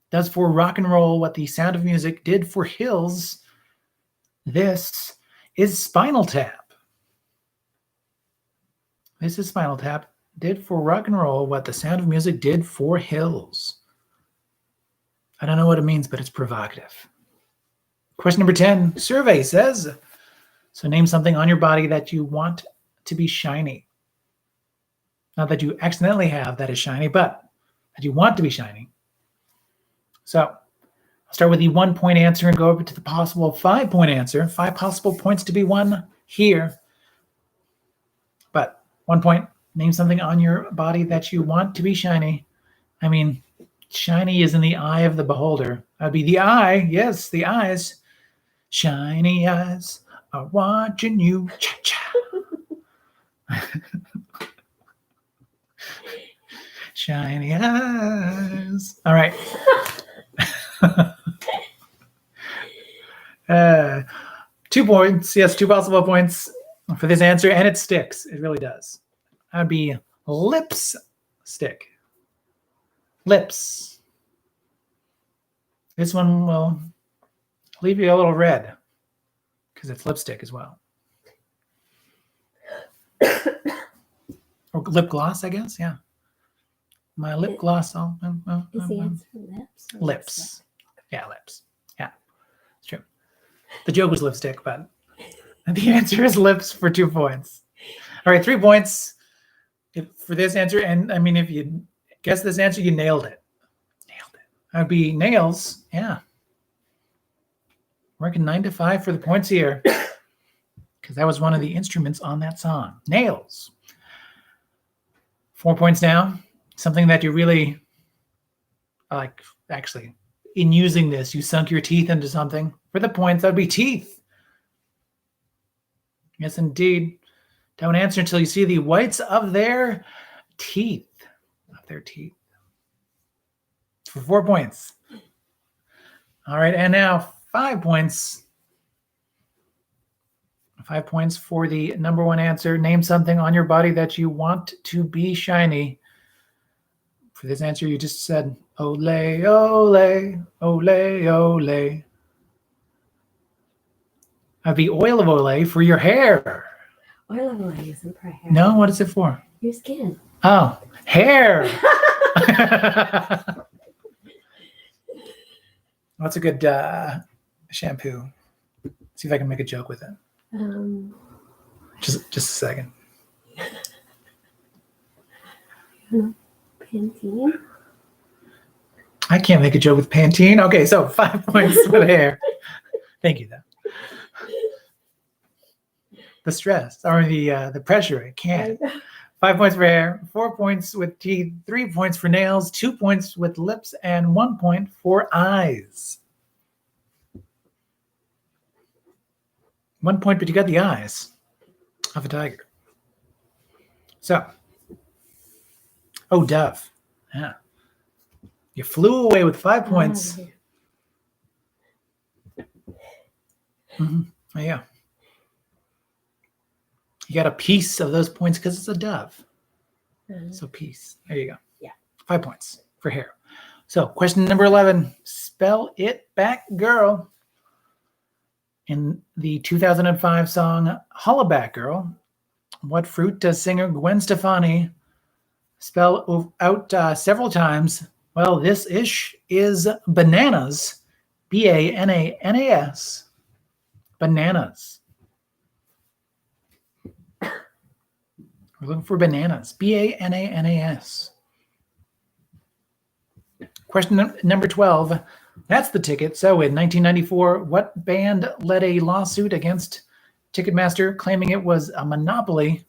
Does for rock and roll what the Sound of Music did for Hills. This is Spinal Tap. This is Spinal Tap. Did for rock and roll what the Sound of Music did for Hills. I don't know what it means, but it's provocative. Question number 10. Survey says, so name something on your body that you want to be shiny. Not that you accidentally have that is shiny, but that you want to be shiny. So I'll start with the 1-point answer and go over to the possible 5-point answer. 5 possible points to be won here. But 1 point, name something on your body that you want to be shiny. I mean, shiny is in the eye of the beholder. That'd be the eye. Yes, the eyes. Shiny eyes are watching you. Cha-cha. Shiny eyes. All right. 2 points. Yes, 2 possible points for this answer, and it sticks. It really does. That'd be lipstick. Lips. This one will leave you a little red because it's lipstick as well. Or lip gloss, I guess. Yeah. My lip gloss. Is the answer lips? Or Lips. lipstick? Yeah, lips. Yeah, it's true. The joke was lipstick, but the answer is lips for 2 points. All right, 3 points for this answer. And I mean, if you guess this answer, you nailed it. Nailed it. That'd be nails. Yeah. Working 9 to 5 for the points here. Because that was one of the instruments on that song. Nails. 4 points now. Something that you really like, actually, in using this, you sunk your teeth into something. For the points, that would be teeth. Yes, indeed. Don't answer until you see the whites of their teeth. Of their teeth. For 4 points. All right, and now 5 points. 5 points for the number one answer. Name something on your body that you want to be shiny. For this answer, you just said, ole, ole, ole, ole. That'd be oil of Olay for your hair. Oil of Olay isn't for hair. No, what is it for? Your skin. Oh, hair. What's a good shampoo? See if I can make a joke with it. Just a second. Pantene. I can't make a joke with Pantene. Okay, so 5 points for the hair. Thank you, though. The stress or the pressure. I can't. 5 points for hair, 4 points with teeth, 3 points for nails, 2 points with lips, and 1 point for eyes. 1 point, but you got the eyes of a tiger. So, oh, dove. Yeah. You flew away with 5 points. Mm-hmm. Yeah. You got a piece of those points because it's a dove. So piece. There you go. Yeah. 5 points for hair. So question number 11. Spell it back, girl. In the 2005 song Hollaback Girl, what fruit does singer Gwen Stefani spell out several times? Well, this ish is bananas. B-A-N-A-N-A-S. Bananas. We're looking for bananas. B-A-N-A-N-A-S. Question number 12. That's the ticket. So in 1994, what band led a lawsuit against Ticketmaster claiming it was a monopoly?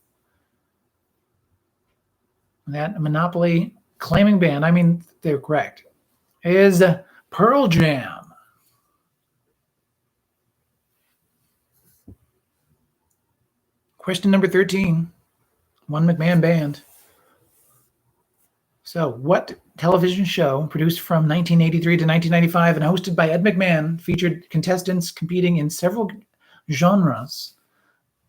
That monopoly claiming band, I mean, they're correct, is Pearl Jam. Question number 13. One McMahon band. So what television show produced from 1983 to 1995 and hosted by Ed McMahon featured contestants competing in several genres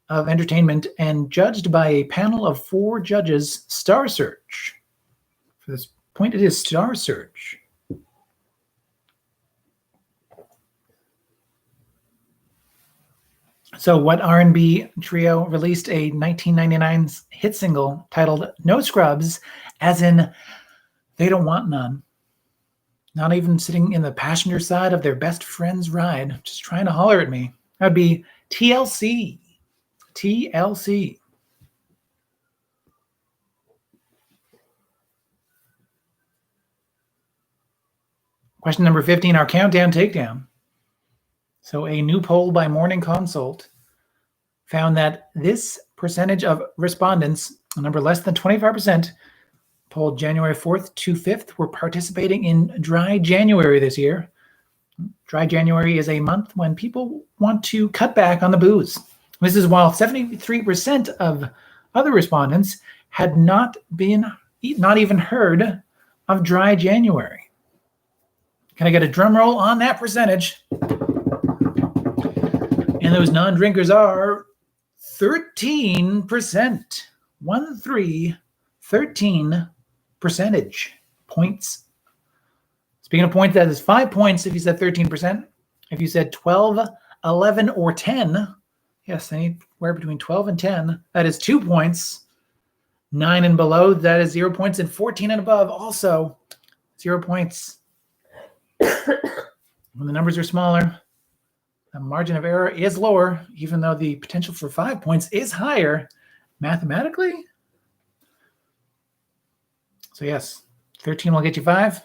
of entertainment and judged by a panel of 4 judges? Star Search. For this point, it is Star Search. So what R&B trio released a 1999 hit single titled No Scrubs, as in they don't want none? Not even sitting in the passenger side of their best friend's ride, just trying to holler at me. That would be TLC. TLC. Question number 15, our Countdown Takedown. So a new poll by Morning Consult found that this percentage of respondents, a number less than 25%, polled January 4th to 5th, were participating in Dry January this year. Dry January is a month when people want to cut back on the booze. This is while 73% of other respondents had not even heard of Dry January. Can I get a drum roll on that percentage? And those non-drinkers are 13%. 13 percentage points. Speaking of points, that is 5 points if you said 13%. If you said 12, 11, or 10, Yes, anywhere between 12 and 10. That is 2 points. 9 and below, that is 0 points. And 14 and above, also 0 points. When the numbers are smaller, the margin of error is lower, even though the potential for 5 points is higher mathematically. So yes, 13 will get you 5.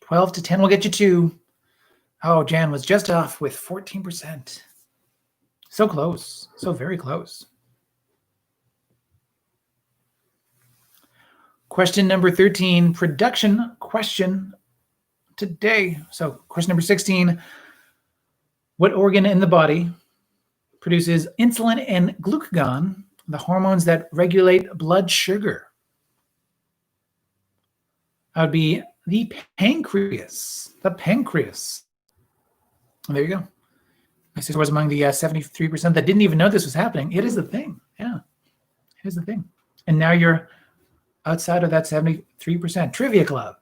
12 to 10 will get you 2. Oh, Jan was just off with 14%. So close. So very close. Question number 13, production question today. So question number 16, what organ in the body produces insulin and glucagon, the hormones that regulate blood sugar? That would be the pancreas. The pancreas. And there you go. My sister was among the 73% that didn't even know this was happening. It is the thing. Yeah, it is the thing. And now you're outside of that 73%. Trivia Club.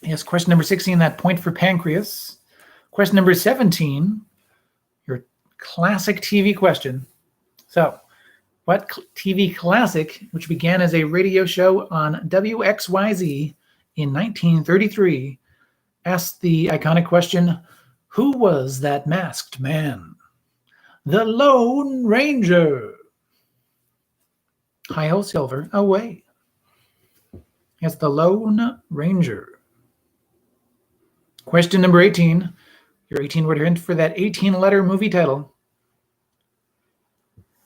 Yes, question number 16, that point for pancreas. Question number 17, your classic TV question. So, what TV classic, which began as a radio show on WXYZ in 1933, asked the iconic question, who was that masked man? The Lone Ranger. Hi-ho, Silver, away. Yes, the Lone Ranger. Question number 18, your 18-word hint for that 18-letter movie title.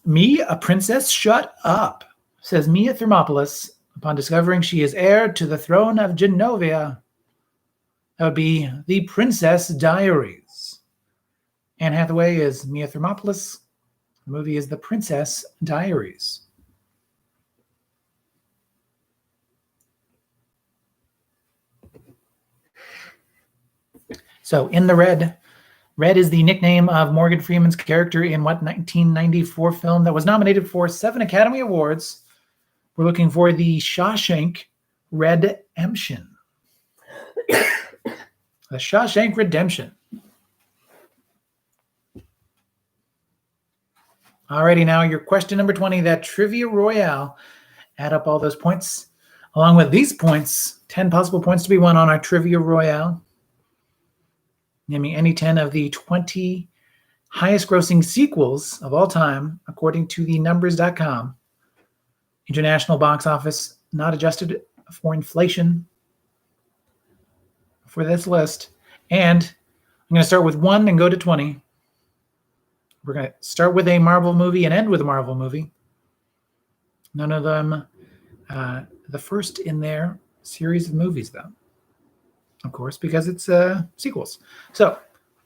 Me, a princess, shut up, says Mia Thermopolis upon discovering she is heir to the throne of Genovia. That would be The Princess Diaries. Anne Hathaway is Mia Thermopolis. The movie is The Princess Diaries. So in the red is the nickname of Morgan Freeman's character in what 1994 film that was nominated for 7 Academy Awards? We're looking for the Shawshank Redemption. The Shawshank Redemption. Alrighty, now your question number 20, that Trivia Royale. Add up all those points. Along with these points, 10 possible points to be won on our Trivia Royale. Naming any 10 of the 20 highest grossing sequels of all time, according to the numbers.com. International box office, not adjusted for inflation for this list. And I'm going to start with 1 and go to 20. We're going to start with a Marvel movie and end with a Marvel movie. None of them the first in their series of movies, though. Of course, because it's sequels. So,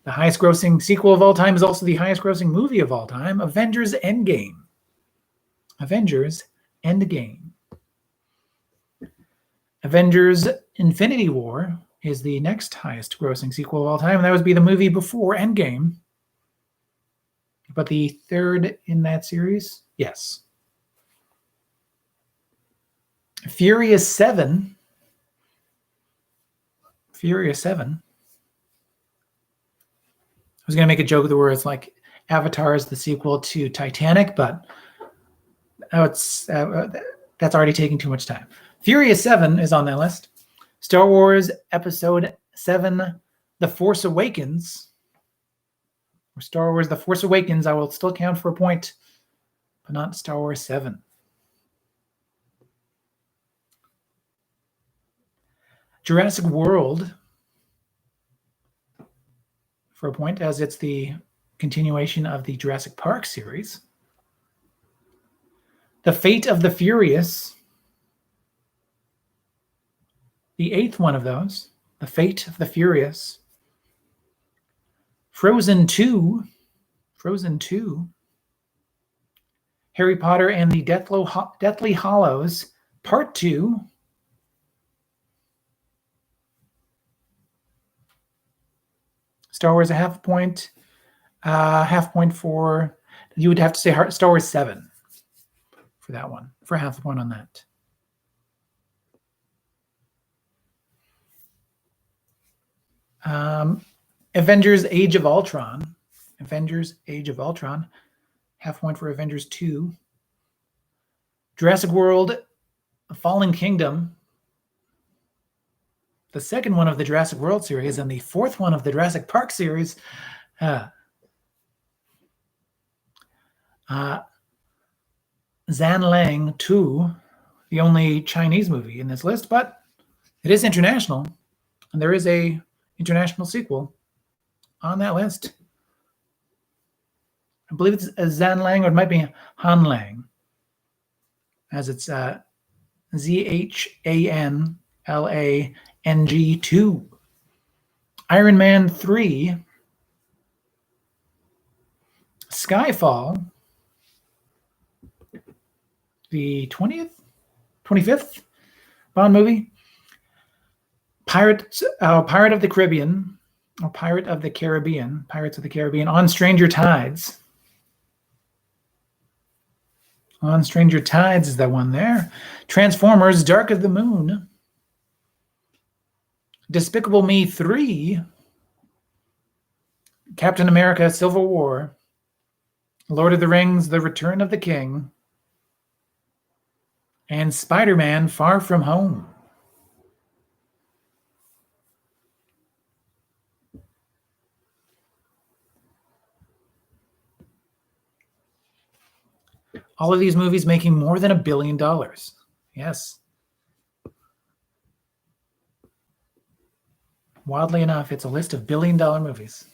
the highest grossing sequel of all time is also the highest grossing movie of all time, Avengers Endgame. Avengers Endgame. Avengers Infinity War is the next highest grossing sequel of all time, and that would be the movie before Endgame. But the third in that series, yes. Furious 7. Furious 7. I was going to make a joke of the words like Avatar is the sequel to Titanic, but that's already taking too much time. Furious 7 is on that list. Star Wars Episode 7, The Force Awakens. Or Star Wars The Force Awakens, I will still count for a point, but not Star Wars 7. Jurassic World for a point, as it's the continuation of the Jurassic Park series. The Fate of the Furious, the 8th one of those. The Fate of the Furious. Frozen 2. Frozen 2. Harry Potter and the Deathly Hallows, Part 2. Star Wars a half point. Half point for, you would have to say Star Wars 7 for that one, for half a point on that. Avengers Age of Ultron. Avengers Age of Ultron. Half point for Avengers 2. Jurassic World Fallen Kingdom. The second one of the Jurassic World series and the fourth one of the Jurassic Park series. Zan Lang 2, the only Chinese movie in this list, but it is international, and there is a international sequel on that list. I believe it's Zan Lang, or it might be Han Lang, as it's ZHANLANG 2. Iron Man 3. Skyfall. The 25th Bond movie. Pirates of the Caribbean. Pirates of the Caribbean. On Stranger Tides. On Stranger Tides is that one there. Transformers Dark of the Moon. Despicable Me 3. Captain America Civil War. Lord of the Rings The Return of the King. And Spider-Man Far From Home. All of these movies making more than $1 billion. Yes. Wildly enough, it's a list of $1 billion movies.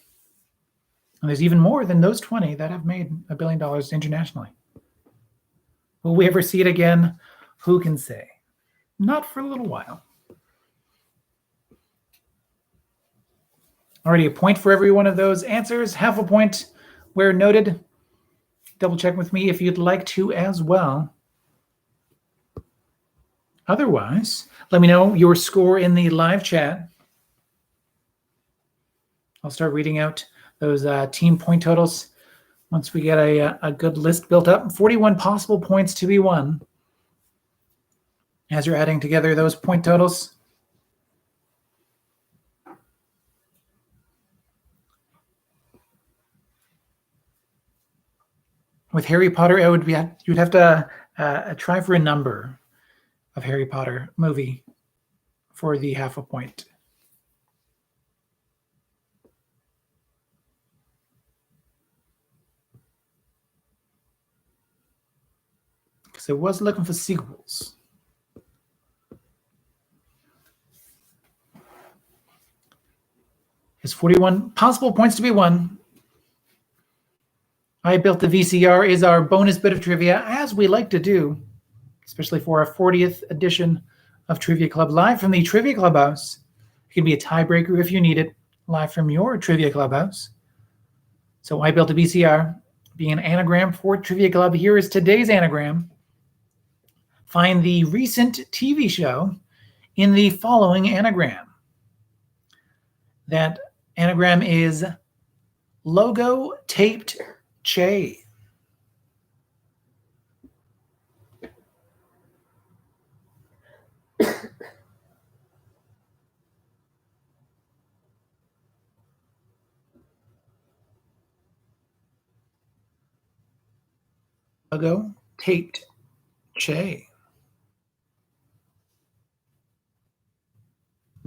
And there's even more than those 20 that have made $1 billion internationally. Will we ever see it again? Who can say? Not for a little while. Already a point for every one of those answers. Half a point where noted. Double check with me if you'd like to as well. Otherwise, let me know your score in the live chat. I'll start reading out those team point totals once we get a good list built up. 41 possible points to be won. As you're adding together those point totals. With Harry Potter, you'd have to try for a number of Harry Potter movie for the half a point. Because I was looking for sequels. There's 41 possible points to be won. I Built the VCR is our bonus bit of trivia, as we like to do, especially for our 40th edition of Trivia Club, live from the Trivia Clubhouse. It can be a tiebreaker if you need it, live from your Trivia Clubhouse. So I Built a VCR, being an anagram for Trivia Club. Here is today's anagram. Find the recent TV show in the following anagram. That anagram is logo taped Che. Logo taped Che.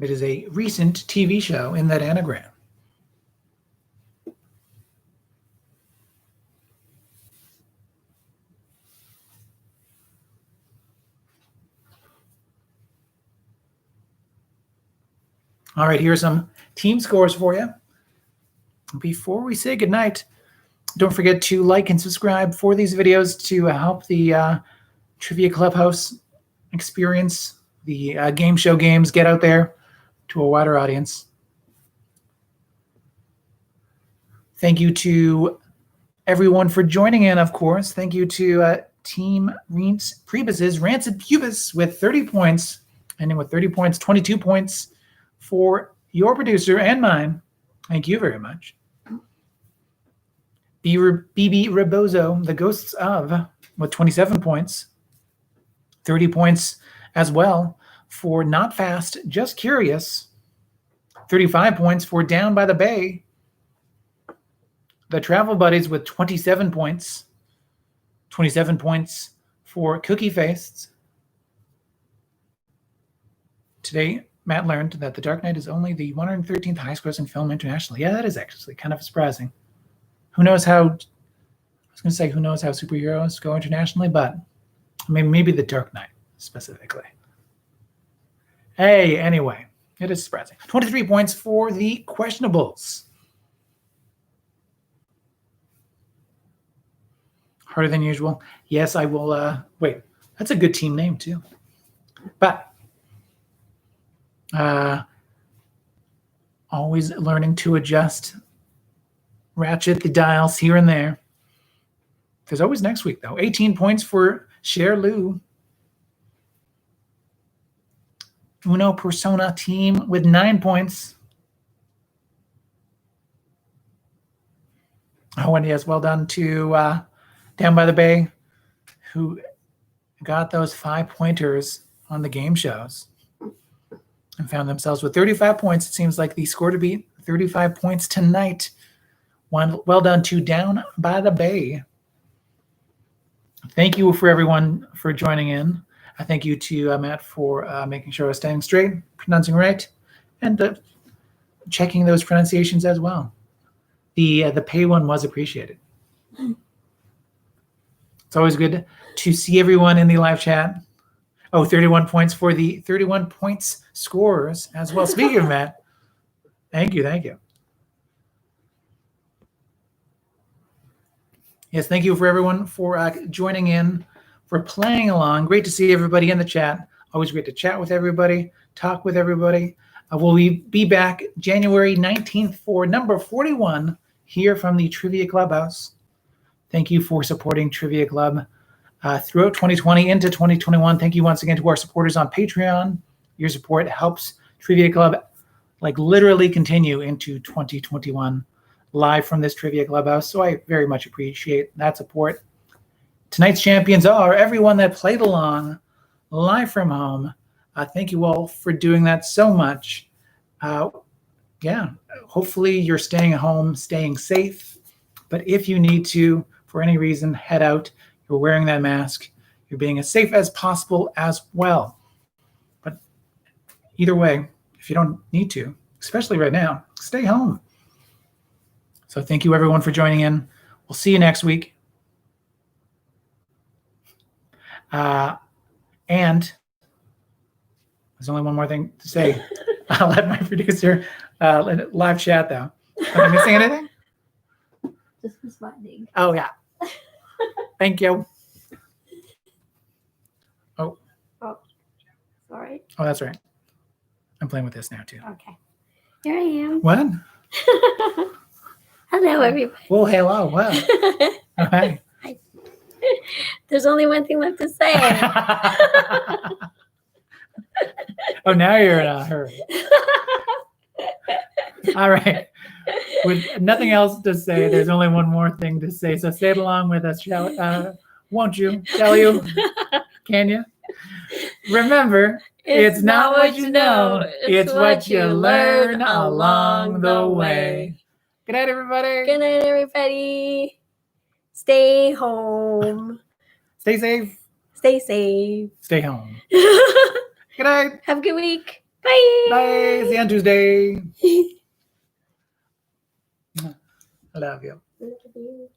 It is a recent TV show in that anagram. All right, here are some team scores for you. Before we say goodnight, don't forget to like and subscribe for these videos to help the Trivia Clubhouse experience, the game show games, get out there to a wider audience. Thank you to everyone for joining in, of course. Thank you to Team Rents Prebus's Rancid Pubis with 30 points, ending with 30 points, 22 points for your producer and mine. Thank you very much. BB Rebozo, The Ghosts of, with 27 points. 30 points as well for Not Fast, Just Curious. 35 points for Down by the Bay. The Travel Buddies with 27 points. 27 points for Cookie Face. Today, Matt learned that The Dark Knight is only the 113th highest grossing film internationally. Yeah, that is actually kind of surprising. Who knows how, I was going to say who knows how superheroes go internationally, but I mean, maybe The Dark Knight specifically. Hey, anyway, it is surprising. 23 points for The Questionables. Harder than usual. Yes, I will. Wait, that's a good team name too. But always learning to adjust, ratchet the dials here and there. There's always next week, though. 18 points for Cher Lou. Uno Persona team with 9 points. Oh, and yes, well done to Down by the Bay, who got those 5-pointers on the game shows and found themselves with 35 points. It seems like the score to beat, 35 points tonight. Well done to Down by the Bay. Thank you for everyone for joining in. I thank you to Matt for making sure I was staying straight, pronouncing right, and checking those pronunciations as well. The pay one was appreciated. It's always good to see everyone in the live chat. Oh, 31 points for the 31 points scorers as well. Speaking of Matt, thank you. Yes, thank you for everyone for joining in, for playing along. Great to see everybody in the chat. Always great to chat with everybody, talk with everybody. We'll be back January 19th for number 41 here from the Trivia Clubhouse. Thank you for supporting Trivia Club throughout 2020 into 2021. Thank you once again to our supporters on Patreon. Your support helps Trivia Club literally continue into 2021 live from this Trivia Clubhouse. So I very much appreciate that support. Tonight's champions are everyone that played along live from home. Thank you all for doing that so much. Hopefully you're staying at home, staying safe. But if you need to, for any reason, head out. You're wearing that mask. You're being as safe as possible as well. But either way, if you don't need to, especially right now, stay home. So thank you, everyone, for joining in. We'll see you next week. And there's only one more thing to say. I'll let my producer live chat, though. Am I missing anything? Just responding. Oh, yeah. Thank you. Oh, sorry. Oh, that's right. I'm playing with this now, too. Okay. Here I am. What? Hello, everybody. Well, hello. Wow. Oh, hi. There's only one thing left to say. Oh, now you're in a hurry. All right. With nothing else to say, there's only one more thing to say. So say it along with us, won't you? Shall you? Can you? Remember, it's not what you know, it's what you learn along the way. Good night, everybody. Good night, everybody. Stay home. Stay safe. Stay safe. Stay home. Good night. Have a good week. Bye. Bye. See you on Tuesday. I love you. Love you.